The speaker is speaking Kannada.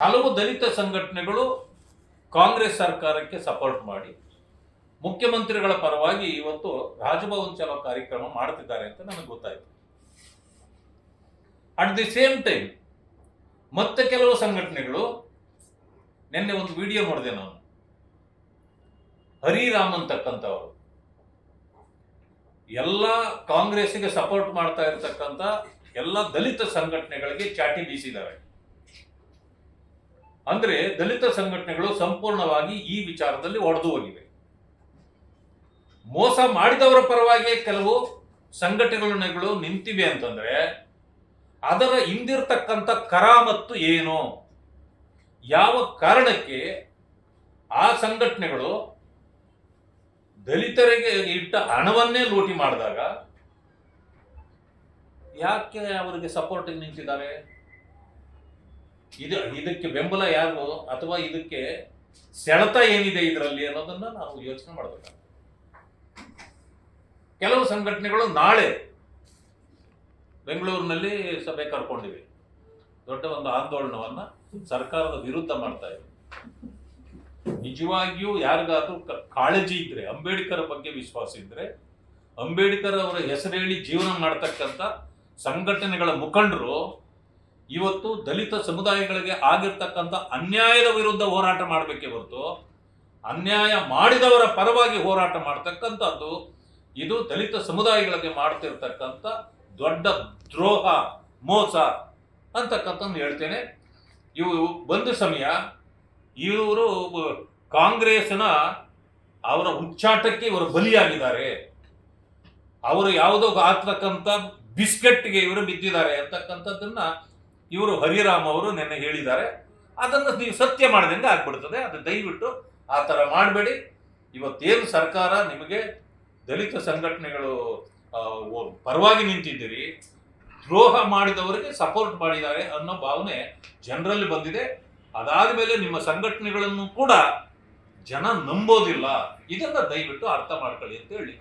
ಹಲವು ದಲಿತ ಸಂಘಟನೆಗಳು ಕಾಂಗ್ರೆಸ್ ಸರ್ಕಾರಕ್ಕೆ ಸಪೋರ್ಟ್ ಮಾಡಿ ಮುಖ್ಯಮಂತ್ರಿಗಳ ಪರವಾಗಿ ಇವತ್ತು ರಾಜಭವನ್ ಚಲೋ ಕಾರ್ಯಕ್ರಮ ಮಾಡ್ತಿದ್ದಾರೆ ಅಂತ ನನಗೆ ಗೊತ್ತಾಯ್ತು. ಅಟ್ ದಿ ಸೇಮ್ ಟೈಮ್ ಮತ್ತೆ ಕೆಲವು ಸಂಘಟನೆಗಳು, ನಿನ್ನೆ ಒಂದು ವಿಡಿಯೋ ನೋಡಿದೆ ನಾನು, ಹರಿರಾಮ್ ಅಂತಕ್ಕಂಥವರು ಎಲ್ಲ ಕಾಂಗ್ರೆಸ್ಗೆ ಸಪೋರ್ಟ್ ಮಾಡ್ತಾ ಇರತಕ್ಕಂಥ ಎಲ್ಲ ದಲಿತ ಸಂಘಟನೆಗಳಿಗೆ ಚಾಟಿ ಬೀಸಿದ್ದಾರೆ. ಅಂದ್ರೆ ದಲಿತ ಸಂಘಟನೆಗಳು ಸಂಪೂರ್ಣವಾಗಿ ಈ ವಿಚಾರದಲ್ಲಿ ಒಡೆದು ಹೋಗಿವೆ. ಮೋಸ ಮಾಡಿದವರ ಪರವಾಗಿ ಕೆಲವು ಸಂಘಟನೆಗಳು ನಿಂತಿವೆ ಅಂತಂದ್ರೆ ಅದರ ಹಿಂದಿರ್ತಕ್ಕಂಥ ಕರಾಮತ್ತು ಏನು, ಯಾವ ಕಾರಣಕ್ಕೆ ಆ ಸಂಘಟನೆಗಳು ದಲಿತರಿಗೆ ಇಟ್ಟ ಹಣವನ್ನೇ ಲೂಟಿ ಮಾಡಿದಾಗ ಯಾಕೆ ಅವರಿಗೆ ಸಪೋರ್ಟ್ ನಿಂತಿದ್ದಾರೆ? ಇದಕ್ಕೆ ಬೆಂಬಲ ಯಾರು ಅಥವಾ ಇದಕ್ಕೆ ಸೆಳೆತ ಏನಿದೆ ಇದರಲ್ಲಿ ಅನ್ನೋದನ್ನ ನಾವು ಯೋಚನೆ ಮಾಡಬೇಕು. ಕೆಲವು ಸಂಘಟನೆಗಳು ನಾಳೆ ಬೆಂಗಳೂರಿನಲ್ಲಿ ಸಭೆ ಕರ್ಕೊಂಡಿವೆ, ದೊಡ್ಡ ಒಂದು ಆಂದೋಲನವನ್ನ ಸರ್ಕಾರದ ವಿರುದ್ಧ ಮಾಡ್ತಾ ಇದೆ. ನಿಜವಾಗಿಯೂ ಯಾರಿಗಾದ್ರೂ ಕಾಳಜಿ ಇದ್ರೆ, ಅಂಬೇಡ್ಕರ್ ಬಗ್ಗೆ ವಿಶ್ವಾಸ ಇದ್ರೆ, ಅಂಬೇಡ್ಕರ್ ಅವರ ಹೆಸರು ಹೇಳಿ ಜೀವನ ಮಾಡತಕ್ಕಂಥ ಸಂಘಟನೆಗಳ ಮುಖಂಡರು ಇವತ್ತು ದಲಿತ ಸಮುದಾಯಗಳಿಗೆ ಆಗಿರ್ತಕ್ಕಂಥ ಅನ್ಯಾಯದ ವಿರುದ್ಧ ಹೋರಾಟ ಮಾಡಬೇಕೇ ಹೊರತು ಅನ್ಯಾಯ ಮಾಡಿದವರ ಪರವಾಗಿ ಹೋರಾಟ ಮಾಡ್ತಕ್ಕಂಥದ್ದು ಇದು ದಲಿತ ಸಮುದಾಯಗಳಿಗೆ ಮಾಡ್ತಿರ್ತಕ್ಕಂಥ ದೊಡ್ಡ ದ್ರೋಹ, ಮೋಸ ಅಂತಕ್ಕಂಥ ಹೇಳ್ತೇನೆ. ಇವು ಬಂದ ಸಮಯ ಇವರು ಕಾಂಗ್ರೆಸ್ನ ಅವರ ಹುಚ್ಚಾಟಕ್ಕೆ ಇವರು ಬಲಿಯಾಗಿದ್ದಾರೆ. ಅವರು ಯಾವುದೋ ಆಗ್ತಕ್ಕಂಥ ಬಿಸ್ಕೆಟ್ಗೆ ಇವರು ಬಿದ್ದಿದ್ದಾರೆ ಅಂತಕ್ಕಂಥದ್ದನ್ನ ಇವರು ಹರಿರಾಮ್ ಅವರು ನೆನ್ನೆ ಹೇಳಿದ್ದಾರೆ. ಅದನ್ನು ನೀವು ಸತ್ಯ ಮಾಡಿದಂಗೆ ಆಗ್ಬಿಡ್ತದೆ. ಅದು ದಯವಿಟ್ಟು ಆ ಥರ ಮಾಡಬೇಡಿ. ಇವತ್ತೇನು ಸರ್ಕಾರ ನಿಮಗೆ ದಲಿತ ಸಂಘಟನೆಗಳು ಪರವಾಗಿ ನಿಂತಿದ್ದೀರಿ, ದ್ರೋಹ ಮಾಡಿದವರಿಗೆ ಸಪೋರ್ಟ್ ಮಾಡಿದ್ದಾರೆ ಅನ್ನೋ ಭಾವನೆ ಜನರಲ್ಲಿ ಬಂದಿದೆ. ಅದಾದ ಮೇಲೆ ನಿಮ್ಮ ಸಂಘಟನೆಗಳನ್ನು ಕೂಡ ಜನ ನಂಬೋದಿಲ್ಲ. ಇದನ್ನ ದಯವಿಟ್ಟು ಅರ್ಥ ಮಾಡ್ಕೊಳ್ಳಿ ಅಂತ ಹೇಳಿ